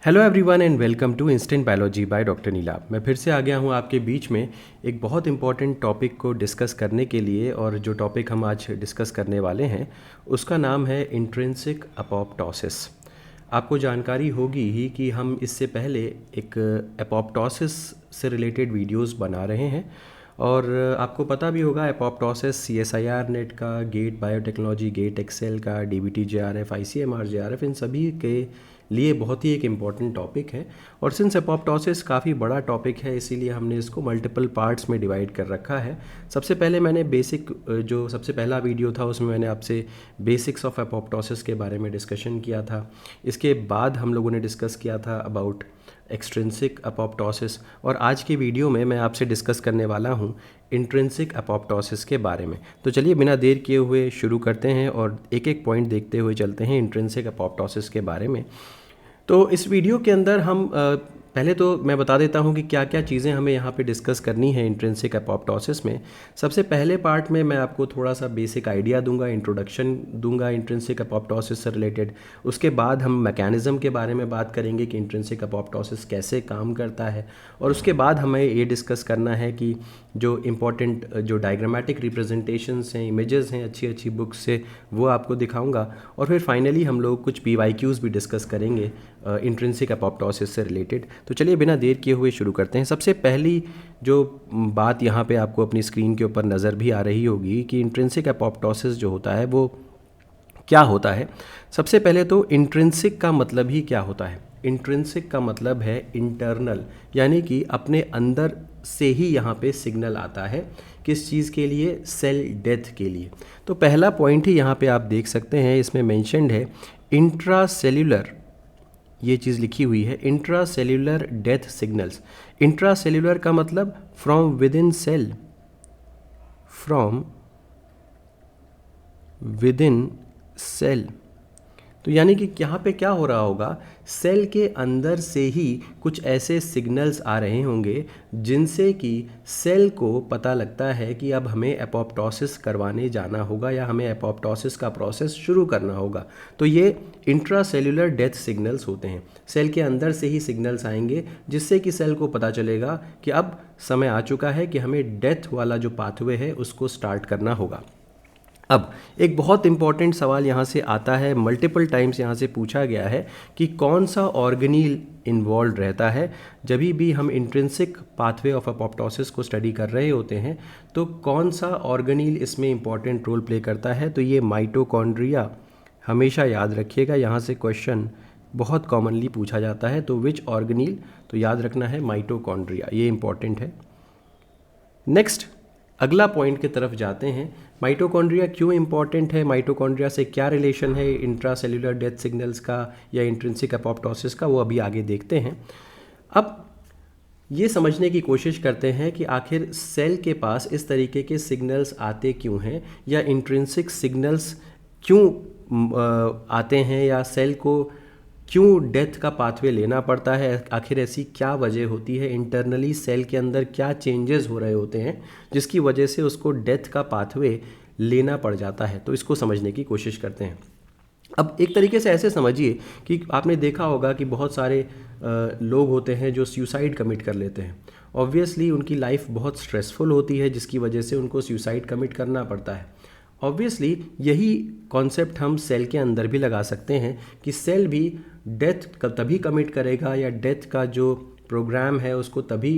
Hello everyone and welcome to instant biology by doctor Neela. मैं फिर से आ गया हूँ आपके बीच में एक बहुत इंपॉर्टेंट टॉपिक को डिस्कस करने के लिए। और जो टॉपिक हम आज डिस्कस करने वाले हैं उसका नाम है इंट्रिंसिक अपोप्टोसिस। आपको जानकारी होगी ही कि हम इससे पहले एक अपोप्टोसिस से रिलेटेड वीडियोस बना रहे हैं और आपको पता भी होगा अपोप्टोसिस CSIR नेट का, गेट बायोटेक्नोलॉजी, गेट एक्सेल का, DBT JRF, ICMR JRF, इन सभी के लिए बहुत ही एक इम्पॉर्टेंट टॉपिक है। और सिंस अपोप्टोसिस काफ़ी बड़ा टॉपिक है इसीलिए हमने इसको मल्टीपल पार्ट्स में डिवाइड कर रखा है। सबसे पहले मैंने जो सबसे पहला वीडियो था उसमें मैंने आपसे बेसिक्स ऑफ अपोप्टोसिस के बारे में डिस्कशन किया था। इसके बाद हम लोगों ने डिस्कस किया था अबाउट एक्सट्रिंसिक अपोप्टोसिस, और आज के वीडियो में मैं आपसे डिस्कस करने वाला हूँ इंट्रिंसिक अपोप्टोसिस के बारे में। तो चलिए बिना देर किए हुए शुरू करते हैं और एक एक पॉइंट देखते हुए चलते हैं इंट्रिंसिक अपोप्टोसिस के बारे में। तो इस वीडियो के अंदर हम पहले तो मैं बता देता हूं कि क्या क्या चीज़ें हमें यहाँ पे डिस्कस करनी है इंट्रिंसिक अपोप्टोसिस में। सबसे पहले पार्ट में मैं आपको थोड़ा सा बेसिक आइडिया दूंगा, इंट्रोडक्शन दूंगा इंट्रिंसिक अपोप्टोसिस से रिलेटेड। उसके बाद हम मैकेनिज़्म के बारे में बात करेंगे कि इंट्रिंसिक अपोप्टोसिस कैसे काम करता है, और उसके बाद हमें ये डिस्कस करना है कि जो इम्पॉर्टेंट जो डायग्रामेटिक रिप्रेजेंटेशंस हैं, इमेजेस हैं अच्छी अच्छी बुक्स से, वो आपको दिखाऊंगा। और फिर फाइनली हम लोग कुछ PYQs भी डिस्कस करेंगे इंट्रिंसिक अपोप्टोसिस से रिलेटेड। तो चलिए बिना देर किए हुए शुरू करते हैं। सबसे पहली जो बात यहाँ पे आपको अपनी स्क्रीन के ऊपर नज़र भी आ रही होगी कि इंट्रिंसिक अपोप्टोसिस जो होता है वो क्या होता है। सबसे पहले तो इंट्रिंसिक का मतलब ही क्या होता है। इंट्रिंसिक का मतलब है इंटरनल, यानी कि अपने अंदर से ही यहाँ पे सिग्नल आता है। किस चीज़ के लिए? सेल डेथ के लिए। तो पहला पॉइंट ही यहाँ पे आप देख सकते हैं, इसमें मेंशन्ड है इंट्रासेल्युलर, ये चीज़ लिखी हुई है इंट्रासेल्युलर डेथ सिग्नल्स। इंट्रासेल्युलर का मतलब from within cell, from within cell. तो यानी कि यहाँ पे क्या हो रहा होगा, सेल के अंदर से ही कुछ ऐसे सिग्नल्स आ रहे होंगे जिनसे कि सेल को पता लगता है कि अब हमें अपोप्टोसिस करवाने जाना होगा या हमें अपोप्टोसिस का प्रोसेस शुरू करना होगा। तो ये इंट्रासेल्युलर डेथ सिग्नल्स होते हैं। सेल के अंदर से ही सिग्नल्स आएंगे जिससे कि सेल को पता चलेगा कि अब समय आ चुका है कि हमें डेथ वाला जो पाथवे है उसको स्टार्ट करना होगा। अब एक बहुत इंपॉर्टेंट सवाल यहाँ से आता है, मल्टीपल टाइम्स यहाँ से पूछा गया है कि कौन सा ऑर्गेनील इन्वॉल्व रहता है जब भी हम इंट्रिंसिक पाथवे ऑफ अपोप्टोसिस को स्टडी कर रहे होते हैं। तो कौन सा ऑर्गेनील इसमें इंपॉर्टेंट रोल प्ले करता है? तो ये माइटोकॉन्ड्रिया। हमेशा याद रखिएगा, यहाँ से क्वेश्चन बहुत कॉमनली पूछा जाता है। तो विच ऑर्गेनील? तो याद रखना है माइटोकॉन्ड्रिया, ये इंपॉर्टेंट है। नेक्स्ट अगला पॉइंट की तरफ जाते हैं। माइटोकॉन्ड्रिया क्यों इंपॉर्टेंट है, माइटोकॉन्ड्रिया से क्या रिलेशन है इंट्रासेल्युलर डेथ सिग्नल्स का या इंट्रिंसिक अपोप्टोसिस का, वो अभी आगे देखते हैं। अब ये समझने की कोशिश करते हैं कि आखिर सेल के पास इस तरीके के सिग्नल्स आते क्यों हैं, या इंट्रिंसिक सिग्नल्स क्यों आते हैं, या सेल को क्यों डेथ का पाथवे लेना पड़ता है। आखिर ऐसी क्या वजह होती है, इंटरनली सेल के अंदर क्या चेंजेस हो रहे होते हैं जिसकी वजह से उसको डेथ का पाथवे लेना पड़ जाता है। तो इसको समझने की कोशिश करते हैं। अब एक तरीके से ऐसे समझिए कि आपने देखा होगा कि बहुत सारे लोग होते हैं जो सुसाइड कमिट कर लेते हैं। ऑब्वियसली उनकी लाइफ बहुत स्ट्रेसफुल होती है जिसकी वजह से उनको सुसाइड कमिट करना पड़ता है। ऑब्वियसली यही कॉन्सेप्ट हम सेल के अंदर भी लगा सकते हैं कि सेल भी डेथ तभी कमिट करेगा या डेथ का जो प्रोग्राम है उसको तभी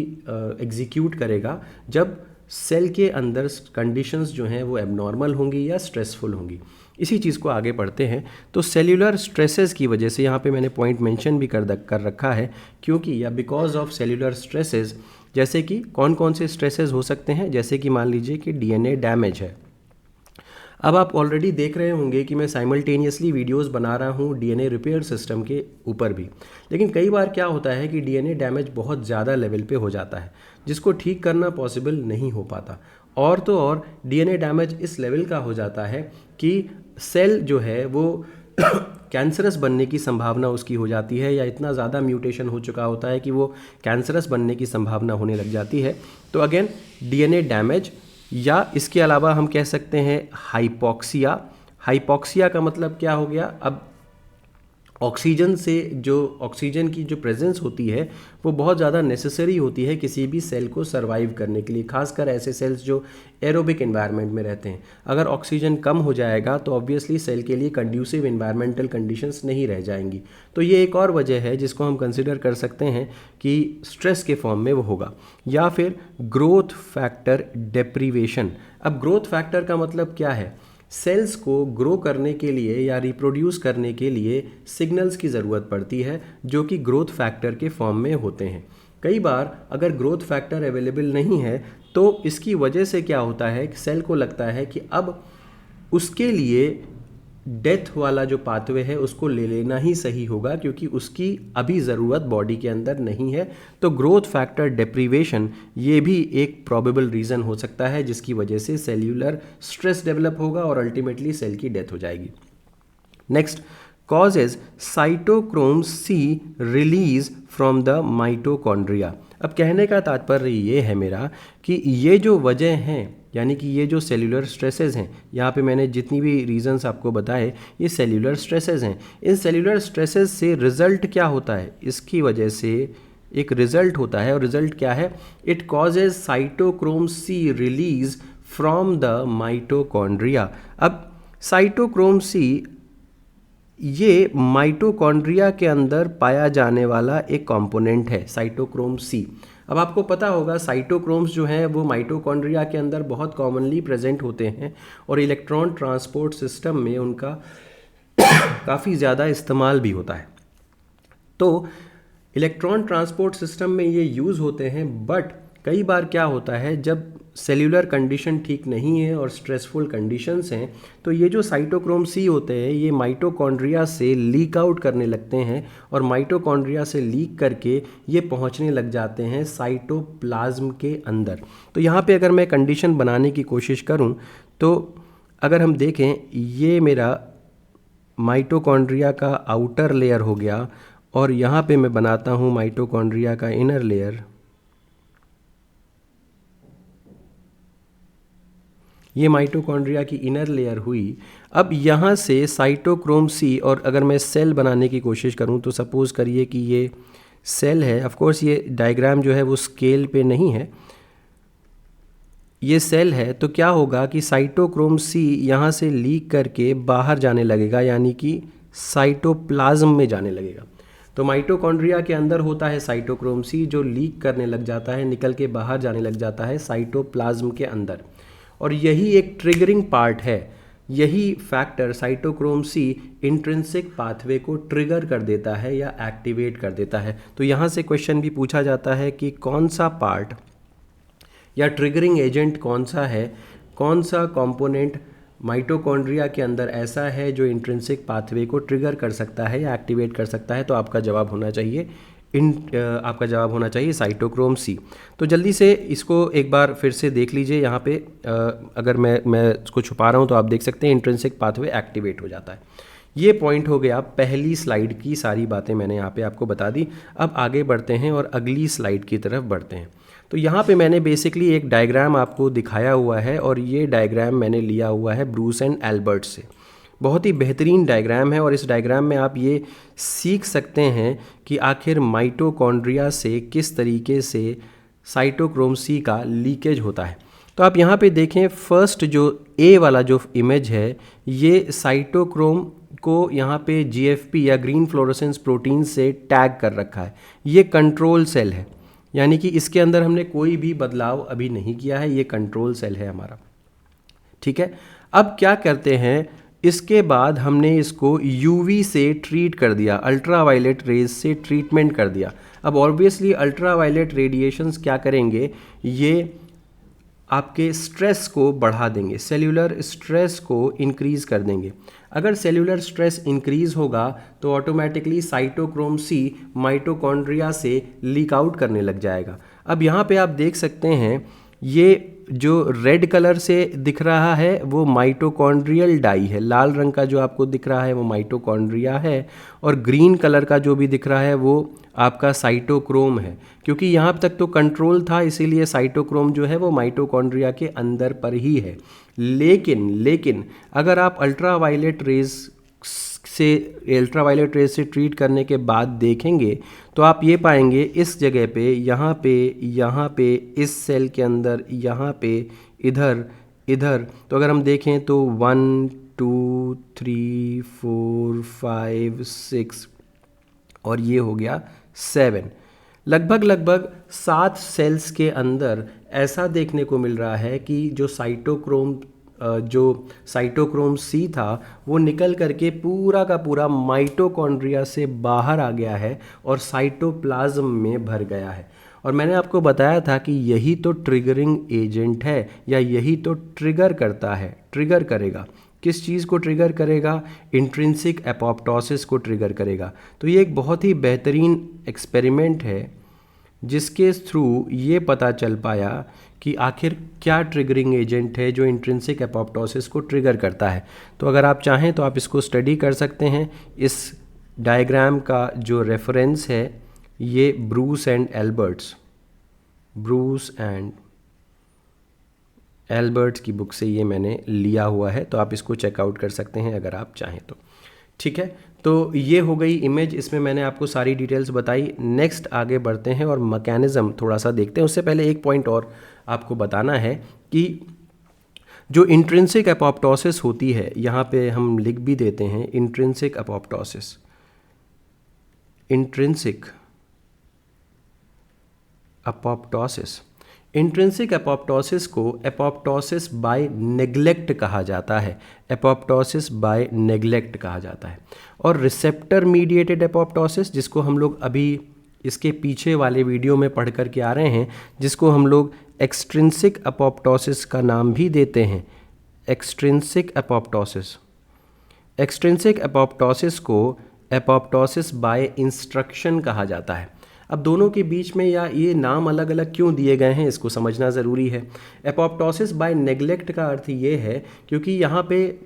एग्जीक्यूट करेगा जब सेल के अंदर कंडीशंस जो हैं वो एबनॉर्मल होंगी या स्ट्रेसफुल होंगी। इसी चीज़ को आगे पढ़ते हैं। तो सेल्यूलर स्ट्रेसेस की वजह से, यहाँ पे मैंने पॉइंट मेंशन भी कर रखा है, क्योंकि या बिकॉज ऑफ सेल्यूलर स्ट्रेसेस, जैसे कि कौन कौन से स्ट्रेसेस हो सकते हैं, जैसे कि मान लीजिए कि DNA डैमेज है। अब आप ऑलरेडी देख रहे होंगे कि मैं साइमल्टेनियसली वीडियोस बना रहा हूँ DNA रिपेयर सिस्टम के ऊपर भी, लेकिन कई बार क्या होता है कि DNA डैमेज बहुत ज़्यादा लेवल पे हो जाता है जिसको ठीक करना पॉसिबल नहीं हो पाता। और तो और DNA डैमेज इस लेवल का हो जाता है कि सेल जो है वो कैंसरस बनने की संभावना उसकी हो जाती है, या इतना ज़्यादा म्यूटेशन हो चुका होता है कि वो कैंसरस बनने की संभावना होने लग जाती है। तो अगेन DNA डैमेज, या इसके अलावा हम कह सकते हैं हाइपोक्सिया। हाइपोक्सिया का मतलब क्या हो गया? अब ऑक्सीजन से जो ऑक्सीजन की जो प्रेजेंस होती है वो बहुत ज़्यादा नेसेसरी होती है किसी भी सेल को सरवाइव करने के लिए, खासकर ऐसे सेल्स जो एरोबिक एनवायरनमेंट में रहते हैं। अगर ऑक्सीजन कम हो जाएगा तो ऑब्वियसली सेल के लिए कंड्यूसिव एनवायरमेंटल कंडीशंस नहीं रह जाएंगी। तो ये एक और वजह है जिसको हम कंसिडर कर सकते हैं कि स्ट्रेस के फॉर्म में वो होगा। या फिर ग्रोथ फैक्टर डेप्रीवेशन। अब ग्रोथ फैक्टर का मतलब क्या है? सेल्स को ग्रो करने के लिए या रिप्रोड्यूस करने के लिए सिग्नल्स की ज़रूरत पड़ती है जो कि ग्रोथ फैक्टर के फॉर्म में होते हैं। कई बार अगर ग्रोथ फैक्टर अवेलेबल नहीं है तो इसकी वजह से क्या होता है कि सेल को लगता है कि अब उसके लिए डेथ वाला जो पाथवे है उसको ले लेना ही सही होगा क्योंकि उसकी अभी ज़रूरत बॉडी के अंदर नहीं है। तो ग्रोथ फैक्टर डेप्रीवेशन ये भी एक प्रॉबेबल रीज़न हो सकता है जिसकी वजह से सेल्यूलर स्ट्रेस डेवलप होगा और अल्टीमेटली सेल की डेथ हो जाएगी। Next, causes cytochrome C release from the mitochondria. अब कहने का तात्पर्य ये है मेरा कि ये जो वजह हैं, यानी कि ये जो सेल्यूलर स्ट्रेसेस हैं, यहाँ पे मैंने जितनी भी रीजंस आपको बताए ये सेल्यूलर स्ट्रेसेस हैं। इन सेल्यूलर स्ट्रेसेस से रिजल्ट क्या होता है? इसकी वजह से एक रिजल्ट होता है और रिजल्ट क्या है? It causes cytochrome C release from the mitochondria. अब साइटोक्रोम सी ये माइटोकॉन्ड्रिया के अंदर पाया जाने वाला एक कंपोनेंट है, साइटोक्रोम सी। अब आपको पता होगा साइटोक्रोम्स जो हैं वो माइटोकॉन्ड्रिया के अंदर बहुत कॉमनली प्रेजेंट होते हैं और इलेक्ट्रॉन ट्रांसपोर्ट सिस्टम में उनका काफ़ी ज़्यादा इस्तेमाल भी होता है। तो इलेक्ट्रॉन ट्रांसपोर्ट सिस्टम में ये यूज़ होते हैं, बट कई बार क्या होता है जब सेल्यूलर कंडीशन ठीक नहीं है और स्ट्रेसफुल कंडीशंस हैं तो ये जो साइटोक्रोम सी होते हैं ये माइटोकॉन्ड्रिया से लीक आउट करने लगते हैं और माइटोकॉन्ड्रिया से लीक करके ये पहुंचने लग जाते हैं साइटोप्लाज्म के अंदर। तो यहाँ पे अगर मैं कंडीशन बनाने की कोशिश करूँ तो अगर हम देखें ये मेरा माइटोकॉन्ड्रिया का आउटर लेयर हो गया और यहाँ पे मैं बनाता हूँ माइटोकॉन्ड्रिया का इनर लेयर। ये माइटोकॉन्ड्रिया की इनर लेयर हुई। अब यहाँ से साइटोक्रोम सी, और अगर मैं सेल बनाने की कोशिश करूँ तो सपोज़ करिए कि ये सेल है। ऑफ कोर्स ये डायग्राम जो है वो स्केल पे नहीं है, ये सेल है। तो क्या होगा कि साइटोक्रोम सी यहाँ से लीक करके बाहर जाने लगेगा, यानी कि साइटोप्लाज्म में जाने लगेगा। तो माइटोकॉन्ड्रिया के अंदर होता है साइटोक्रोम सी जो लीक करने लग जाता है, निकल के बाहर जाने लग जाता है साइटोप्लाज्म के अंदर। और यही एक ट्रिगरिंग पार्ट है, यही factor cytochrome C intrinsic pathway को ट्रिगर कर देता है या एक्टिवेट कर देता है। तो यहाँ से क्वेश्चन भी पूछा जाता है कि कौन सा पार्ट या ट्रिगरिंग एजेंट कौन सा है, कौन सा कंपोनेंट माइटोकॉन्ड्रिया के अंदर ऐसा है जो इंट्रिंसिक पाथवे को ट्रिगर कर सकता है या एक्टिवेट कर सकता है। तो आपका जवाब होना चाहिए आपका जवाब होना चाहिए साइटोक्रोम सी। तो जल्दी से इसको एक बार फिर से देख लीजिए। यहाँ पे अगर मैं इसको छुपा रहा हूँ तो आप देख सकते हैं इंट्रिंसिक पाथवे एक्टिवेट हो जाता है। ये पॉइंट हो गया पहली स्लाइड की, सारी बातें मैंने यहाँ पे आपको बता दी। अब आगे बढ़ते हैं और अगली स्लाइड की तरफ बढ़ते हैं। तो यहाँ पे मैंने बेसिकली एक डायग्राम आपको दिखाया हुआ है और ये डायग्राम मैंने लिया हुआ है ब्रूस एंड एल्बर्ट से। बहुत ही बेहतरीन डायग्राम है और इस डायग्राम में आप ये सीख सकते हैं कि आखिर माइटोकॉन्ड्रिया से किस तरीके से साइटोक्रोम सी का लीकेज होता है। तो आप यहाँ पे देखें, फर्स्ट जो ए वाला जो इमेज है ये साइटोक्रोम को यहाँ पे जीएफपी या ग्रीन फ्लोरोसेंस प्रोटीन से टैग कर रखा है। ये कंट्रोल सेल है, यानी कि इसके अंदर हमने कोई भी बदलाव अभी नहीं किया है, ये कंट्रोल सेल है हमारा। ठीक है, अब क्या करते हैं, इसके बाद हमने इसको यूवी से ट्रीट कर दिया, अल्ट्रावायलेट रेज से ट्रीटमेंट कर दिया। अब ऑब्वियसली अल्ट्रावायलेट रेडिएशंस क्या करेंगे, ये आपके स्ट्रेस को बढ़ा देंगे, सेल्यूलर स्ट्रेस को इंक्रीज़ कर देंगे। अगर सेल्यूलर स्ट्रेस इंक्रीज़ होगा तो ऑटोमेटिकली साइटोक्रोम सी माइटोकॉन्ड्रिया से लीक आउट करने लग जाएगा। अब यहाँ पे आप देख सकते हैं ये जो रेड कलर से दिख रहा है वो माइटोकॉन्ड्रियल डाई है, लाल रंग का जो आपको दिख रहा है वो माइटोकॉन्ड्रिया है, और ग्रीन कलर का जो भी दिख रहा है वो आपका साइटोक्रोम है। क्योंकि यहाँ तक तो कंट्रोल था इसीलिए साइटोक्रोम जो है वो माइटोकॉन्ड्रिया के अंदर पर ही है। लेकिन अगर आप अल्ट्रावायलेट रेज से अल्ट्रावायलेट रेज से ट्रीट करने के बाद देखेंगे तो आप ये पाएंगे इस जगह पे, यहाँ पे इस सेल के अंदर, यहाँ पे, इधर, इधर, तो अगर हम देखें तो 1 2 3 4 5 6 और ये हो गया 7, लगभग 7 सेल्स के अंदर ऐसा देखने को मिल रहा है कि जो साइटोक्रोम सी था वो निकल करके पूरा का पूरा माइटोकॉन्ड्रिया से बाहर आ गया है और साइटोप्लाज्म में भर गया है। और मैंने आपको बताया था कि यही तो ट्रिगरिंग एजेंट है, या यही तो ट्रिगर करता है, ट्रिगर करेगा। किस चीज़ को ट्रिगर करेगा? इंट्रिंसिक एपोप्टोसिस को ट्रिगर करेगा। तो ये एक बहुत ही बेहतरीन एक्सपेरिमेंट है जिसके थ्रू ये पता चल पाया कि आखिर क्या ट्रिगरिंग एजेंट है जो इंट्रिंसिक एपोप्टोसिस को ट्रिगर करता है। तो अगर आप चाहें तो आप इसको स्टडी कर सकते हैं। इस डायग्राम का जो रेफरेंस है ये ब्रूस एंड एल्बर्ट्स की बुक से ये मैंने लिया हुआ है, तो आप इसको चेकआउट कर सकते हैं अगर आप चाहें तो। ठीक है, तो ये हो गई इमेज, इसमें मैंने आपको सारी डिटेल्स बताई। नेक्स्ट आगे बढ़ते हैं और मैकेनिज़्म थोड़ा सा देखते हैं। उससे पहले एक पॉइंट और आपको बताना है कि जो इंट्रिंसिक एपोप्टोसिस होती है, यहाँ पे हम लिख भी देते हैं इंट्रिंसिक एपोप्टोसिस। इंट्रिंसिक एपोप्टोसिस को एपोप्टोसिस बाय नेग्लेक्ट कहा जाता है, एपोप्टोसिस बाय नेग्लेक्ट कहा जाता है। और रिसेप्टर मीडिएटेड एपोप्टोसिस, जिसको हम लोग अभी इसके पीछे वाले वीडियो में पढ़ कर के आ रहे हैं, जिसको हम लोग एक्सट्रिंसिक एपोप्टोसिस का नाम भी देते हैं, एक्सट्रिंसिक एपोप्टोसिस को एपोप्टोसिस बाय इंस्ट्रक्शन कहा जाता है। अब दोनों के बीच में या ये नाम अलग अलग क्यों दिए गए हैं इसको समझना ज़रूरी है। एपोप्टोसिस बाय नेग्लेक्ट का अर्थ ये है क्योंकि यहाँ पे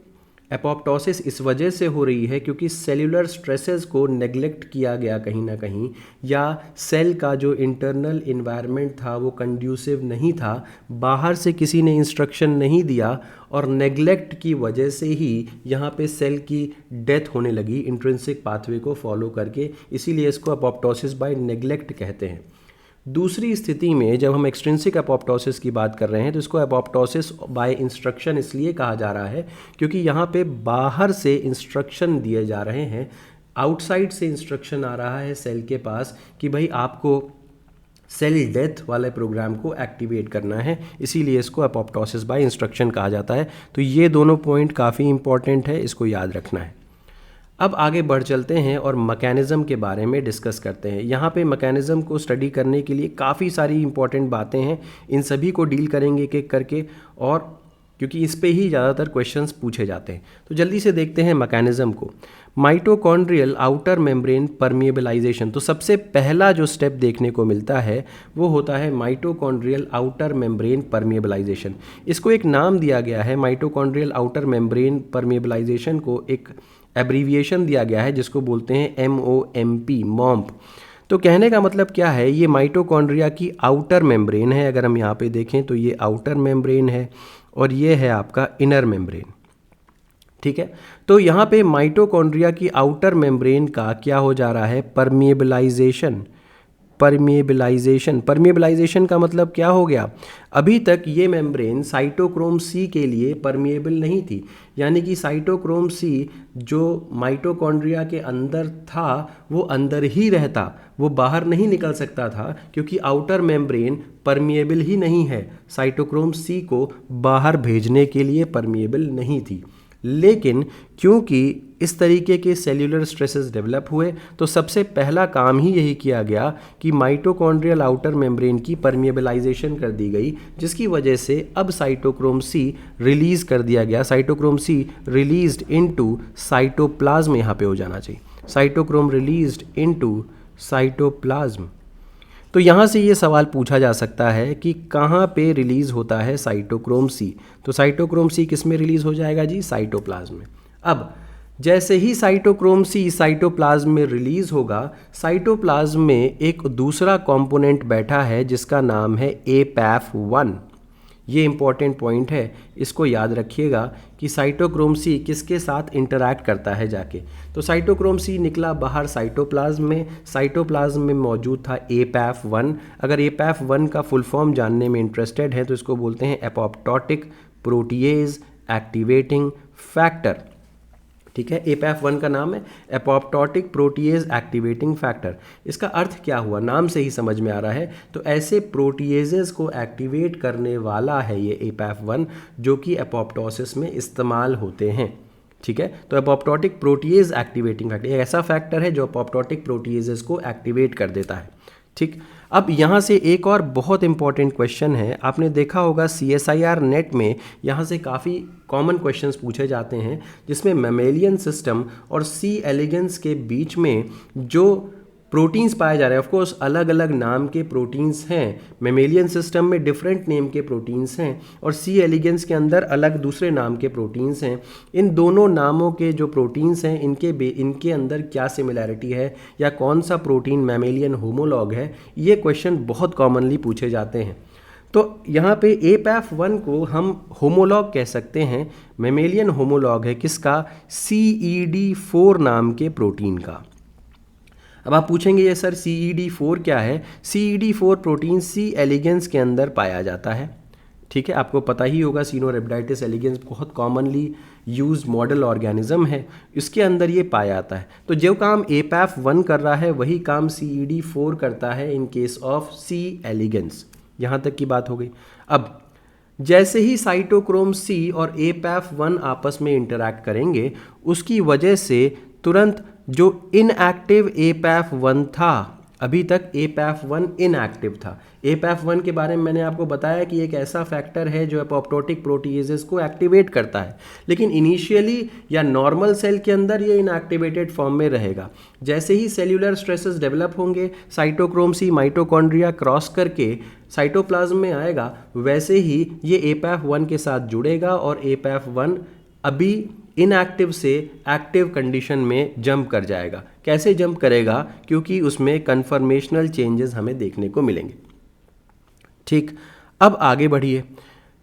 एपोप्टोसिस इस वजह से हो रही है क्योंकि सेल्यूलर स्ट्रेसेस को नेग्लेक्ट किया गया कहीं ना कहीं, या सेल का जो इंटरनल इन्वायरमेंट था वो कंड्यूसिव नहीं था, बाहर से किसी ने इंस्ट्रक्शन नहीं दिया और नेग्लेक्ट की वजह से ही यहाँ पे सेल की डेथ होने लगी इंट्रिंसिक पाथवे को फॉलो करके, इसीलिए इसको एपोप्टोसिस बाय नेग्लेक्ट कहते हैं। दूसरी स्थिति में जब हम एक्सट्रिंसिक एपोप्टोसिस की बात कर रहे हैं तो इसको एपोप्टोसिस बाय इंस्ट्रक्शन इसलिए कहा जा रहा है क्योंकि यहाँ पे बाहर से इंस्ट्रक्शन दिए जा रहे हैं, आउटसाइड से इंस्ट्रक्शन आ रहा है सेल के पास कि भाई आपको सेल डेथ वाले प्रोग्राम को एक्टिवेट करना है, इसीलिए इसको एपोप्टोसिस बाय इंस्ट्रक्शन कहा जाता है। तो ये दोनों पॉइंट काफ़ी इंपॉर्टेंट है, इसको याद रखना है। अब आगे बढ़ चलते हैं और मैकेनिज़्म के बारे में डिस्कस करते हैं। यहाँ पे मैकेनिज़्म को स्टडी करने के लिए काफ़ी सारी इंपॉर्टेंट बातें हैं, इन सभी को डील करेंगे एक एक करके, और क्योंकि इस पे ही ज़्यादातर क्वेश्चंस पूछे जाते हैं। तो जल्दी से देखते हैं मैकेनिज़्म को। माइटोकॉन्ड्रियल आउटर मेम्ब्रेन परमिएबलाइजेशन, तो सबसे पहला जो स्टेप देखने को मिलता है वो होता है माइटोकॉन्ड्रियल आउटर मेम्ब्रेन परमिएबलाइजेशन। इसको एक नाम दिया गया है, माइटोकॉन्ड्रियल आउटर मेम्ब्रेन परमिएबलाइजेशन को एक एब्रीविएशन दिया गया है जिसको बोलते हैं MOMP। तो कहने का मतलब क्या है, ये माइटोकॉन्ड्रिया की आउटर मेम्ब्रेन है। अगर हम यहाँ पे देखें तो ये आउटर मेम्ब्रेन है और ये है आपका इनर मेम्ब्रेन। ठीक है, तो यहाँ पे माइटोकॉन्ड्रिया की आउटर मेम्ब्रेन का क्या हो जा रहा है, परमिएबलाइजेशन का मतलब क्या हो गया, अभी तक ये मेम्ब्रेन साइटोक्रोम सी के लिए परमिएबल नहीं थी, यानी कि साइटोक्रोम सी जो माइटोकॉन्ड्रिया के अंदर था वो अंदर ही रहता, वो बाहर नहीं निकल सकता था क्योंकि आउटर मेम्ब्रेन परमिएबल ही नहीं है, साइटोक्रोम सी को बाहर भेजने के लिए परमिएबल नहीं थी। लेकिन क्योंकि इस तरीके के सेल्यूलर स्ट्रेसेस डेवलप हुए तो सबसे पहला काम ही यही किया गया कि माइटोकॉन्ड्रियल आउटर मेम्ब्रेन की परमिएबलाइजेशन कर दी गई, जिसकी वजह से अब साइटोक्रोम सी रिलीज़ कर दिया गया। Cytochrome C released into cytoplasm, यहाँ पे हो जाना चाहिए, साइटोक्रोम रिलीज्ड इनटू साइटोप्लाज्म। तो यहाँ से ये सवाल पूछा जा सकता है कि कहाँ पे रिलीज़ होता है साइटोक्रोम सी, तो साइटोक्रोम सी किस में रिलीज़ हो जाएगा जी, साइटोप्लाज्म में। अब जैसे ही साइटोक्रोम सी साइटोप्लाज्म में रिलीज़ होगा, साइटोप्लाज्म में एक दूसरा कंपोनेंट बैठा है जिसका नाम है APAF1। ये इंपॉर्टेंट पॉइंट है, इसको याद रखिएगा कि साइटोक्रोम सी किसके साथ इंटरैक्ट करता है जाके। तो साइटोक्रोम सी निकला बाहर साइटोप्लाज्म में, साइटोप्लाज्म में मौजूद था एपैफ1। अगर एपैफ1 का फुल फॉर्म जानने में इंटरेस्टेड है तो इसको बोलते हैं एपोप्टोटिक प्रोटीएज एक्टिवेटिंग फैक्टर। ठीक है, एपैफ1 का नाम है एपोप्टोटिक प्रोटीएज एक्टिवेटिंग फैक्टर। इसका अर्थ क्या हुआ, नाम से ही समझ में आ रहा है। तो ऐसे प्रोटीएजेस को एक्टिवेट करने वाला है ये एपैफ1, जो कि एपोप्टोसिस में इस्तेमाल होते हैं। ठीक है, तो एपोप्टोटिक प्रोटीएज एक्टिवेटिंग फैक्टर एक ऐसा फैक्टर है जो एपोप्टोटिक प्रोटीएजेस को एक्टिवेट कर देता है। ठीक, अब यहाँ से एक और बहुत इंपॉर्टेंट क्वेश्चन है। आपने देखा होगा CSIR नेट में यहाँ से काफ़ी कॉमन क्वेश्चंस पूछे जाते हैं, जिसमें मैमेलियन सिस्टम और C एलिगेंस के बीच में जो प्रोटीन्स पाए जा रहे हैं, ऑफ कोर्स अलग अलग नाम के प्रोटीन्स हैं। मैमेलियन सिस्टम में डिफरेंट नेम के प्रोटीन्स हैं और C एलिगेंस के अंदर अलग दूसरे नाम के प्रोटीन्स हैं। इन दोनों नामों के जो प्रोटीन्स हैं इनके अंदर क्या सिमिलैरिटी है या कौन सा प्रोटीन मैमेलियन होमोलॉग है, ये क्वेश्चन बहुत कॉमनली पूछे जाते हैं। तो यहाँ पे एपैफ1 को हम होमोलॉग कह सकते हैं, मैमेलियन होमोलॉग है किसका, CED4 नाम के प्रोटीन का। अब आप पूछेंगे ये सर CED4 क्या है। CED4 प्रोटीन C एलिगेंस के अंदर पाया जाता है। ठीक है, आपको पता ही होगा सिनोरेप्टाइटिस एलिगेंस बहुत कॉमनली यूज्ड मॉडल ऑर्गेनिज्म है, इसके अंदर ये पाया जाता है। तो जो काम एपैफ1 कर रहा है वही काम CED4 करता है in case of C elegans. यहाँ तक की बात हो गई। अब जैसे ही साइटोक्रोम C और एपैफ1 आपस में इंटरैक्ट करेंगे, उसकी वजह से तुरंत जो इनएक्टिव एपैफ1 था, अभी तक एपैफ1 इनएक्टिव था। एपैफ1 के बारे में मैंने आपको बताया कि एक ऐसा फैक्टर है जो एपोप्टोटिक प्रोटीएजेस को एक्टिवेट करता है, लेकिन इनिशियली या नॉर्मल सेल के अंदर ये इनएक्टिवेटेड फॉर्म में रहेगा। जैसे ही सेल्यूलर स्ट्रेसेस डेवलप होंगे, साइटोक्रोम C माइटोकॉन्ड्रिया क्रॉस करके साइटोप्लाज्म में आएगा, वैसे ही ये एपैफ1 के साथ जुड़ेगा और एपैफ1 अभी इनएक्टिव से एक्टिव कंडीशन में जंप कर जाएगा। कैसे जंप करेगा, क्योंकि उसमें कन्फर्मेशनल चेंजेस हमें देखने को मिलेंगे। ठीक, अब आगे बढ़िए।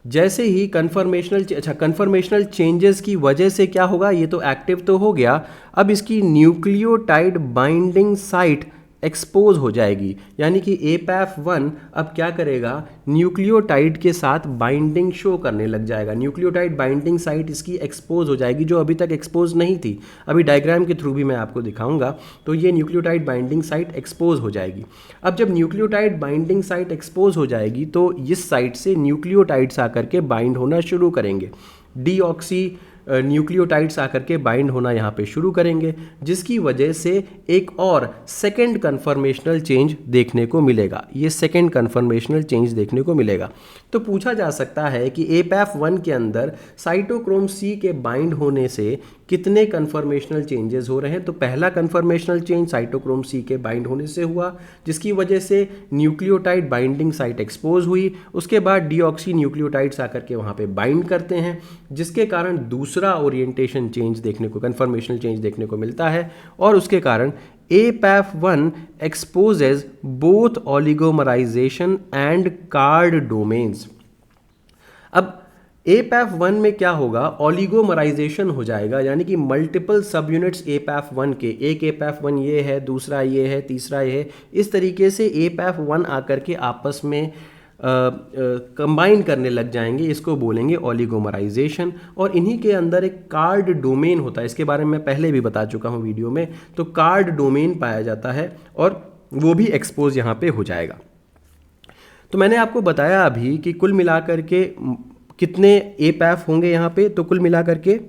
जैसे ही कन्फर्मेशनल चेंजेस की वजह से क्या होगा, ये तो एक्टिव तो हो गया, अब इसकी न्यूक्लियोटाइड बाइंडिंग साइट एक्सपोज हो जाएगी। यानी कि एपैफ1 अब क्या करेगा, न्यूक्लियोटाइड के साथ बाइंडिंग शो करने लग जाएगा। न्यूक्लियोटाइड बाइंडिंग साइट इसकी एक्सपोज हो जाएगी, जो अभी तक एक्सपोज नहीं थी। अभी डायग्राम के थ्रू भी मैं आपको दिखाऊंगा। तो ये न्यूक्लियोटाइड बाइंडिंग साइट एक्सपोज हो जाएगी। अब जब न्यूक्लियोटाइड बाइंडिंग साइट एक्सपोज हो जाएगी तो इस साइट से न्यूक्लियोटाइड्स आकर के बाइंड होना शुरू करेंगे। डीऑक्सी न्यूक्लियोटाइड्स आकर के बाइंड होना यहाँ पे शुरू करेंगे, जिसकी वजह से एक और सेकेंड कन्फर्मेशनल चेंज देखने को मिलेगा। ये सेकेंड कन्फर्मेशनल चेंज देखने को मिलेगा। तो पूछा जा सकता है कि एपैफ1 के अंदर साइटोक्रोम C के बाइंड होने से कितने कन्फर्मेशनल चेंजेस हो रहे हैं। तो पहला कन्फर्मेशनल चेंज साइटोक्रोम C के बाइंड होने से हुआ, जिसकी वजह से न्यूक्लियोटाइड बाइंडिंग साइट एक्सपोज हुई। उसके बाद डीऑक्सी न्यूक्लियोटाइड्स आकर के वहाँ पे बाइंड करते हैं, जिसके कारण दूसरा ओरिएंटेशन चेंज देखने को, कन्फर्मेशनल चेंज देखने को मिलता है। और उसके कारण एपैफ1 exposes both oligomerization and card domains। अब एपैफ1 में क्या होगा, ऑलिगोमराइजेशन हो जाएगा, यानी कि मल्टीपल सब यूनिट्स एपैफ1 के, एक एपैफ1 ये है, दूसरा ये है, तीसरा ये है, इस तरीके से एपैफ1 आकर के आपस में कंबाइन करने लग जाएंगे। इसको बोलेंगे ऑलिगोमराइजेशन। और इन्हीं के अंदर एक कार्ड डोमेन होता है, इसके बारे में मैं पहले भी बता चुका हूँ वीडियो में। तो कार्ड डोमेन पाया जाता है और वो भी एक्सपोज यहाँ पे हो जाएगा। तो मैंने आपको बताया अभी कि कुल मिलाकर के कितने एपैफ होंगे यहाँ पे, तो कुल मिलाकर के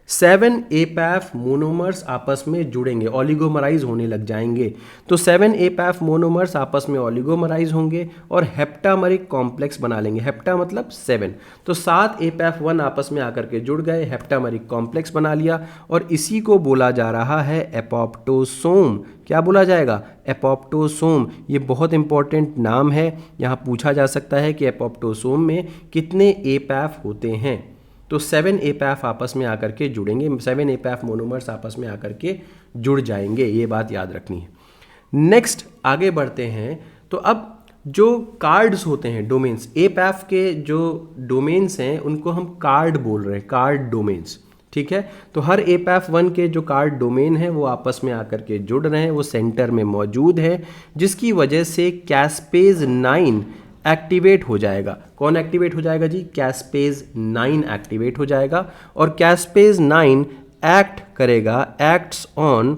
7 एपैफ मोनोमर्स आपस में जुड़ेंगे, ऑलिगोमराइज होने लग जाएंगे। तो 7 एपैफ मोनोमर्स आपस में ऑलिगोमराइज होंगे और हेप्टामरिक कॉम्प्लेक्स बना लेंगे। हेप्टा मतलब 7, तो 7 एपैफ1 आपस में आकर के जुड़ गए, हेप्टामरिक कॉम्प्लेक्स बना लिया, और इसी को बोला जा रहा है एपोप्टोसोम। क्या बोला जाएगा, एपोप्टोसोम। ये बहुत इंपॉर्टेंट नाम है, यहाँ पूछा जा सकता है कि एपोप्टोसोम में कितने एपैफ होते हैं। तो 7 एपैफ आपस में आकर के जुड़ेंगे, 7 एपैफ मोनोमर्स आपस में आकर के जुड़ जाएंगे, ये बात याद रखनी है। नेक्स्ट आगे बढ़ते हैं। तो अब जो कार्ड्स होते हैं, डोमेन्स, एपैफ के जो डोमेन्स हैं उनको हम कार्ड बोल रहे हैं, कार्ड डोमेन्स। ठीक है, तो हर एपैफ 1 के जो कार्ड डोमेन है वो आपस में आकर के जुड़ रहे हैं, वो सेंटर में मौजूद है, जिसकी वजह से कैस्पेज 9 एक्टिवेट हो जाएगा। कौन एक्टिवेट हो जाएगा जी? कैस्पेज 9 एक्टिवेट हो जाएगा, और कैस्पेज 9 एक्ट करेगा, एक्ट्स ऑन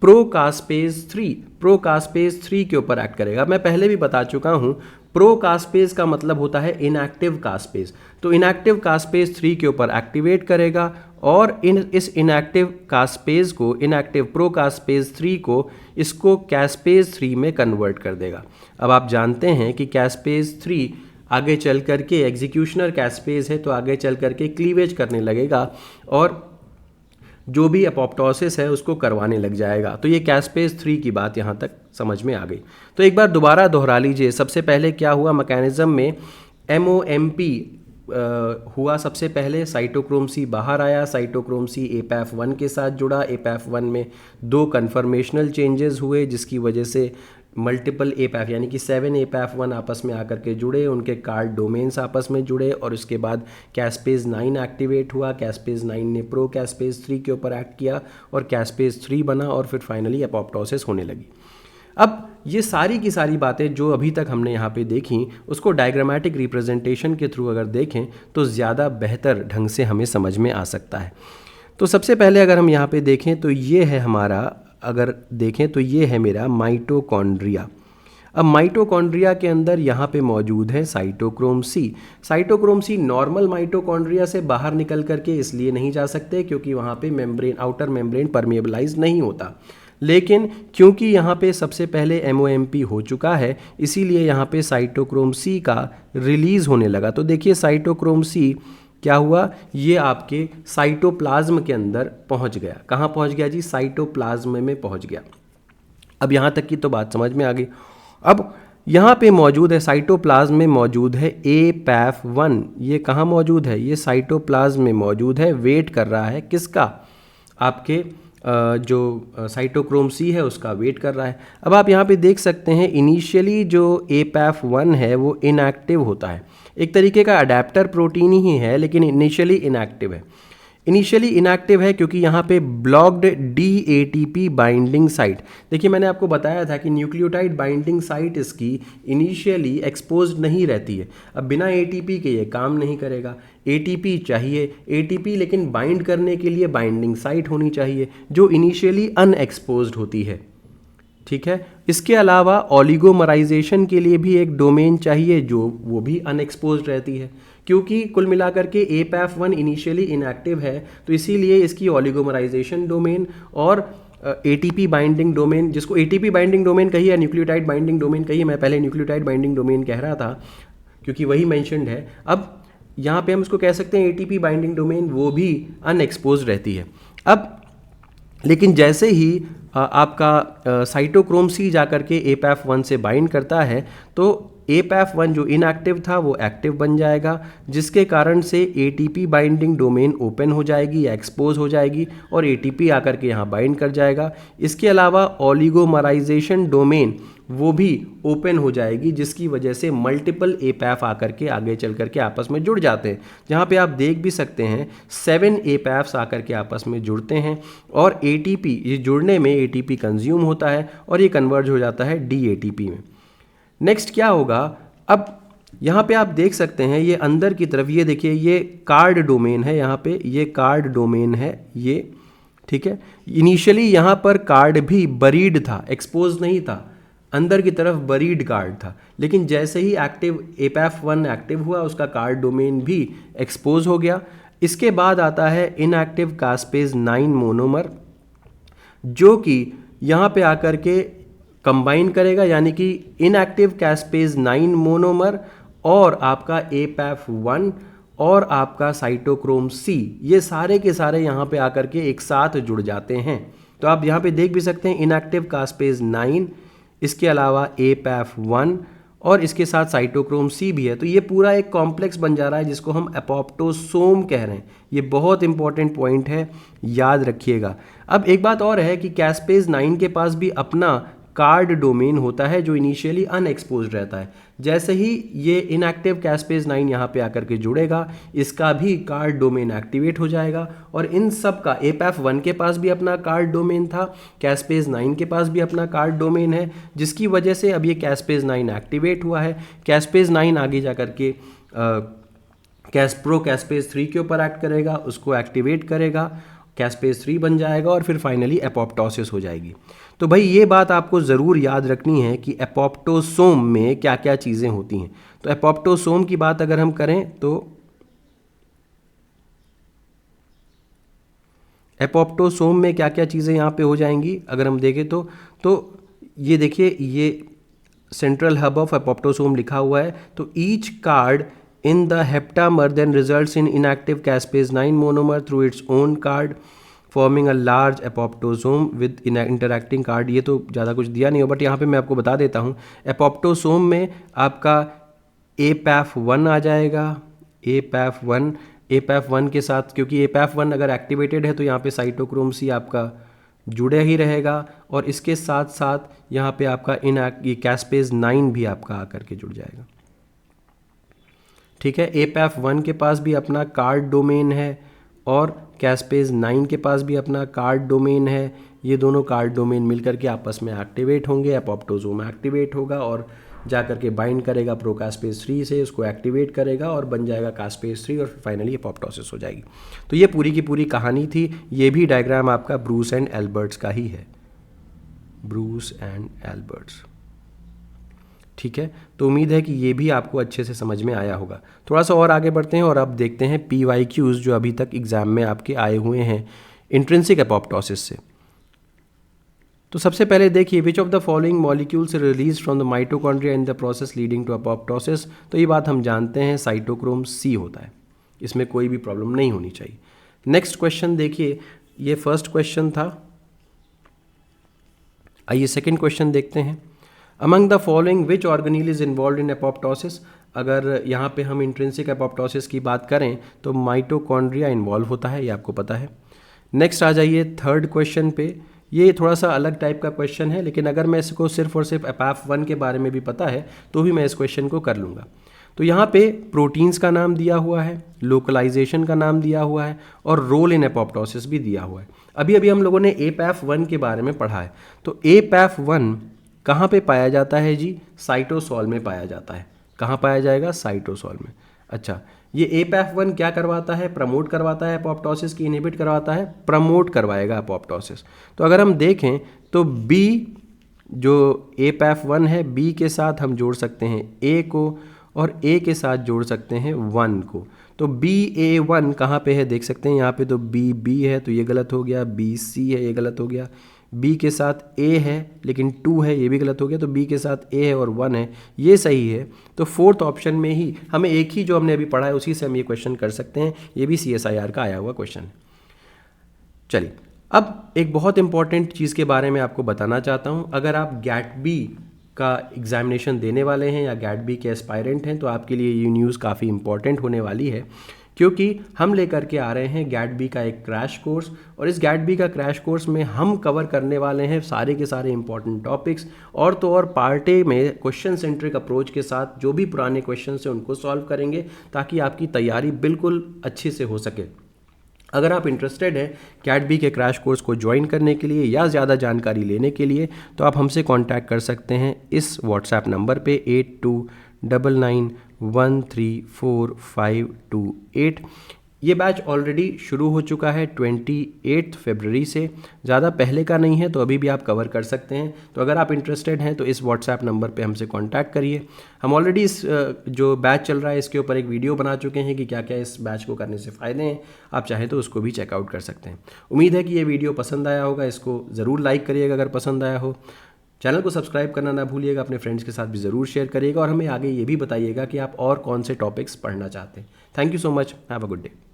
प्रोकास्पेज 3, प्रोकास्पेज 3 के ऊपर एक्ट करेगा। मैं पहले भी बता चुका हूं, प्रोकास्पेज का मतलब होता है इनएक्टिव कास्पेज, तो इनएक्टिव कास्पेज 3 के ऊपर एक्टिवेट करेगा, और इस इनएक्टिव कास्पेज को, इनएक्टिव प्रोकास्पेज 3 को, इसको कैस्पेज 3 में कन्वर्ट कर देगा। अब आप जानते हैं कि कैस्पेज 3 आगे चल करके एग्जीक्यूशनर कैस्पेज है, तो आगे चल करके क्लीवेज करने लगेगा और जो भी अपोप्टोसिस है उसको करवाने लग जाएगा। तो ये कैस्पेज 3 की बात यहाँ तक समझ में आ गई। तो एक बार दोबारा दोहरा लीजिए, सबसे पहले क्या हुआ मैकेनिज्म में, MOMP हुआ सबसे पहले, साइटोक्रोम सी बाहर आया, साइटोक्रोम सी एपैफ 1 के साथ जुड़ा, एपैफ 1 में 2 कन्फर्मेशनल चेंजेस हुए, जिसकी वजह से मल्टीपल एपैफ यानी कि 7 एपैफ 1 आपस में आकर के जुड़े, उनके कार्ड डोमेन्स आपस में जुड़े, और उसके बाद कैस्पेज 9 एक्टिवेट हुआ। कैस्पेज 9 ने प्रो कैस्पेज 3 के ऊपर एक्ट किया और कैस्पेज 3 बना, और फिर फाइनली अपोप्टोसिस होने लगी। अब ये सारी की सारी बातें जो अभी तक हमने यहाँ पे देखी, उसको डायग्रामेटिक रिप्रेजेंटेशन के थ्रू अगर देखें तो ज़्यादा बेहतर ढंग से हमें समझ में आ सकता है। तो सबसे पहले अगर हम यहाँ पे देखें तो ये है हमारा, अगर देखें तो ये है मेरा माइटोकॉन्ड्रिया। अब माइटोकॉन्ड्रिया के अंदर यहाँ पे मौजूद है cytochrome C. Cytochrome C normal mitochondria से बाहर निकल करके इसलिए नहीं जा सकते क्योंकि वहाँ पे मेम्ब्रेन, आउटर मेम्ब्रेन परमेबलाइज नहीं होता, लेकिन क्योंकि यहाँ पे सबसे पहले MOMP हो चुका है, इसीलिए यहाँ पे साइटोक्रोम सी का रिलीज़ होने लगा। तो देखिए साइटोक्रोम सी क्या हुआ, ये आपके साइटोप्लाज्म के अंदर पहुँच गया। कहाँ पहुँच गया जी? साइटोप्लाज्म में पहुँच गया। अब यहाँ तक की तो बात समझ में आ गई। अब यहाँ पे मौजूद है, साइटोप्लाज्म में मौजूद है एपैफ 1। ये कहाँ मौजूद है? ये साइटोप्लाज्म में मौजूद है, वेट कर रहा है किसका? आपके जो साइटोक्रोम सी है उसका वेट कर रहा है। अब आप यहाँ पे देख सकते हैं इनिशियली जो एपैफ 1 है वो इनएक्टिव होता है, एक तरीके का अडेप्टर प्रोटीन ही है, लेकिन इनिशियली इनएक्टिव है। इनिशियली इनएक्टिव है क्योंकि यहाँ पे ब्लॉक्ड DATP बाइंडिंग साइट, देखिए मैंने आपको बताया था कि न्यूक्लियोटाइड बाइंडिंग साइट इसकी इनिशियली एक्सपोज्ड नहीं रहती है। अब बिना ATP के ये काम नहीं करेगा, ATP चाहिए, ATP लेकिन बाइंड करने के लिए बाइंडिंग साइट होनी चाहिए जो इनिशियली अनएक्सपोज्ड होती है। ठीक है, इसके अलावा ओलिगोमराइजेशन के लिए भी एक डोमेन चाहिए जो वो भी अनएक्सपोज्ड रहती है, क्योंकि कुल मिलाकर के एपैफ 1 इनिशियली इनएक्टिव है, तो इसीलिए इसकी ओलिगोमराइजेशन डोमेन और ATP बाइंडिंग डोमेन, जिसको ATP बाइंडिंग डोमेन कही है, न्यूक्लियोटाइड बाइंडिंग डोमेन कही है, मैं पहले न्यूक्लियोटाइड बाइंडिंग डोमेन कह रहा था क्योंकि वही मेंशन्ड है। अब यहाँ पे हम उसको कह सकते हैं ATP बाइंडिंग डोमेन, वो भी अनएक्सपोज्ड रहती है। अब लेकिन जैसे ही आपका साइटोक्रोम सी जाकर के एपैफ 1 से बाइंड करता है तो एपैफ 1 जो इनएक्टिव था वो एक्टिव बन जाएगा, जिसके कारण से ATP बाइंडिंग डोमेन ओपन हो जाएगी या एक्सपोज हो जाएगी और ATP आकर के यहाँ बाइंड कर जाएगा। इसके अलावा ओलिगोमराइजेशन डोमेन वो भी ओपन हो जाएगी, जिसकी वजह से मल्टीपल एपैफ आकर के आगे चल करके आपस में जुड़ जाते हैं। जहाँ पे आप देख भी सकते हैं 7 एपैफ्स आकर के आपस में जुड़ते हैं और ATP, ये जुड़ने में ATP कंज्यूम होता है और ये कन्वर्ज हो जाता है DATP में। नेक्स्ट क्या होगा, अब यहाँ पे आप देख सकते हैं ये अंदर की तरफ, ये देखिए ये कार्ड डोमेन है, यहाँ पे ये कार्ड डोमेन है ये, ठीक है। इनिशियली यहाँ पर कार्ड भी बरीड था, एक्सपोज नहीं था, अंदर की तरफ बरीड कार्ड था, लेकिन जैसे ही एक्टिव एपैफ 1 एक्टिव हुआ उसका कार्ड डोमेन भी एक्सपोज हो गया। इसके बाद आता है इनएक्टिव कास्पेज 9 मोनोमर, जो कि यहाँ पे आकर के कंबाइन करेगा, यानी कि इनएक्टिव कास्पेज 9 मोनोमर और आपका एपैफ 1 और आपका साइटोक्रोम सी, ये सारे के सारे यहाँ पे आकर के एक साथ जुड़ जाते हैं। तो आप यहाँ पे देख भी सकते हैं इनएक्टिव कास्पेज 9, इसके अलावा एपैफ 1 और इसके साथ साइटोक्रोम सी भी है। तो ये पूरा एक कॉम्प्लेक्स बन जा रहा है जिसको हम एपोप्टोसोम कह रहे हैं। ये बहुत इंपॉर्टेंट पॉइंट है, याद रखिएगा। अब एक बात और है कि कास्पेज 9 के पास भी अपना कार्ड डोमेन होता है जो इनिशियली अनएक्सपोज्ड रहता है। जैसे ही ये इनएक्टिव कैस्पेज 9 यहाँ पे आकर के जुड़ेगा, इसका भी कार्ड डोमेन एक्टिवेट हो जाएगा और इन सब का APAF1 के पास भी अपना कार्ड डोमेन था, कैस्पेज 9 के पास भी अपना कार्ड डोमेन है, जिसकी वजह से अब ये कैस्पेज 9 एक्टिवेट हुआ है। कैस्पेज 9 आगे जा करके कैस्पेज 3 के ऊपर एक्ट करेगा, उसको एक्टिवेट करेगा, कैस्पेज 3 बन जाएगा और फिर फाइनली एपोप्टोसिस हो जाएगी। तो भाई ये बात आपको ज़रूर याद रखनी है कि एपोप्टोसोम में क्या क्या चीज़ें होती हैं। तो एपोप्टोसोम की बात अगर हम करें तो एपोप्टोसोम में क्या क्या चीज़ें यहाँ पे हो जाएंगी अगर हम देखें तो ये देखिए, ये सेंट्रल हब ऑफ एपोप्टोसोम लिखा हुआ है। तो each card in the heptamer then results in inactive caspase 9 monomer through its own card forming a large apoptosome with interacting card। ये तो ज़्यादा कुछ दिया नहीं हो, बट यहाँ पे मैं आपको बता देता हूँ। एपोप्टोसोम में आपका APAF1 आ जाएगा, APAF1 के साथ, क्योंकि APAF1 अगर एक्टिवेटेड है तो यहाँ पे साइटोक्रोम C आपका जुड़े ही रहेगा और इसके साथ साथ यहाँ पे आपका कैस्पेज 9 भी आपका आकर के जुड़ जाएगा। ठीक है, APAF1 के पास भी अपना कार्ड डोमेन है और कैस्पेज 9 के पास भी अपना कार्ड डोमेन है। ये दोनों कार्ड डोमेन मिलकर के आपस में एक्टिवेट होंगे, एपोप्टोसोम एक्टिवेट होगा और जा करके बाइंड करेगा प्रोकास्पेज 3 से, उसको एक्टिवेट करेगा और बन जाएगा कास्पेज 3 और फाइनली एपोप्टोसिस हो जाएगी। तो ये पूरी की पूरी कहानी थी। ये भी डायग्राम आपका ब्रूस एंड एल्बर्ट्स का ही है, ब्रूस एंड एल्बर्ट्स। ठीक है, तो उम्मीद है कि ये भी आपको अच्छे से समझ में आया होगा। थोड़ा सा और आगे बढ़ते हैं और अब देखते हैं PYQs जो अभी तक एग्जाम में आपके आए हुए हैं इंट्रिंसिक एपोप्टोसिस से। तो सबसे पहले देखिए, which of the following molecules release from the mitochondria in the process leading to apoptosis. तो ये बात हम जानते हैं, साइटोक्रोम C होता है, इसमें कोई भी प्रॉब्लम नहीं होनी चाहिए। नेक्स्ट क्वेश्चन देखिए, ये फर्स्ट क्वेश्चन था। आइए सेकेंड क्वेश्चन देखते हैं। Among the following which organelle is involved in apoptosis। अगर यहाँ पे हम इंट्रिंसिक एपोप्टोसिस की बात करें तो माइटोकॉन्ड्रिया इन्वॉल्व होता है, ये आपको पता है। नेक्स्ट आ जाइए थर्ड क्वेश्चन पे। ये थोड़ा सा अलग टाइप का क्वेश्चन है, लेकिन अगर मैं इसको सिर्फ और सिर्फ APAF1 के बारे में भी पता है तो भी मैं इस क्वेश्चन को कर लूँगा। तो यहाँ पे प्रोटीन्स का नाम दिया हुआ है, लोकलाइजेशन का नाम दिया हुआ है और रोल इन एपोप्टोसिस भी दिया हुआ है। अभी अभी हम लोगों ने APAF1 के बारे में पढ़ा है। तो APAF1 कहाँ पे पाया जाता है जी? साइटोसोल में पाया जाता है। कहाँ पाया जाएगा? साइटोसोल में। अच्छा, ये APAF1 क्या करवाता है? प्रमोट करवाता है एपोप्टोसिस की, इनहिबिट करवाता है? प्रमोट करवाएगा एपोप्टोसिस। तो अगर हम देखें तो B जो APAF1 है, B के साथ हम जोड़ सकते हैं A को और A के साथ जोड़ सकते हैं 1 को। तो BA1 कहाँ पे है देख सकते हैं, यहाँ पे तो BB है तो ये गलत हो गया, BC है ये गलत हो गया, B के साथ A है लेकिन 2 है ये भी गलत हो गया, तो B के साथ A है और 1 है ये सही है। तो फोर्थ ऑप्शन में ही हमें एक ही जो हमने अभी पढ़ा है उसी से हम ये क्वेश्चन कर सकते हैं। ये भी CSIR का आया हुआ क्वेश्चन है। चलिए, अब एक बहुत इंपॉर्टेंट चीज़ के बारे में आपको बताना चाहता हूँ। अगर आप GAT-B का एग्जामिनेशन देने वाले हैं या GAT-B के एस्पायरेंट हैं तो आपके लिए ये न्यूज़ काफ़ी इंपॉर्टेंट होने वाली है, क्योंकि हम लेकर के आ रहे हैं GAT-B का एक क्रैश कोर्स और इस GAT-B का क्रैश कोर्स में हम कवर करने वाले हैं सारे के सारे इंपॉर्टेंट टॉपिक्स और तो और पार्ट ए में क्वेश्चन सेंट्रिक अप्रोच के साथ जो भी पुराने क्वेश्चन हैं उनको सॉल्व करेंगे ताकि आपकी तैयारी बिल्कुल अच्छे से हो सके। अगर आप इंटरेस्टेड हैं GAT-B के क्रैश कोर्स को ज्वाइन करने के लिए या ज़्यादा जानकारी लेने के लिए तो आप हमसे कांटेक्ट कर सकते हैं इस व्हाट्सएप नंबर पे 8299134528। ये बैच ऑलरेडी शुरू हो चुका है 28 फरवरी से, ज़्यादा पहले का नहीं है तो अभी भी आप कवर कर सकते हैं। तो अगर आप इंटरेस्टेड हैं तो इस व्हाट्सएप नंबर पे हमसे कांटेक्ट करिए। हम ऑलरेडी इस जो बैच चल रहा है इसके ऊपर एक वीडियो बना चुके हैं कि क्या क्या इस बैच को करने से फ़ायदे हैं, आप चाहें तो उसको भी चेकआउट कर सकते हैं। उम्मीद है कि ये वीडियो पसंद आया होगा, इसको ज़रूर लाइक करिएगा अगर पसंद आया हो। चैनल को सब्सक्राइब करना ना भूलिएगा, अपने फ्रेंड्स के साथ भी ज़रूर शेयर करिएगा और हमें आगे ये भी बताइएगा कि आप और कौन से टॉपिक्स पढ़ना चाहते हैं। Thank you so much, have a good day.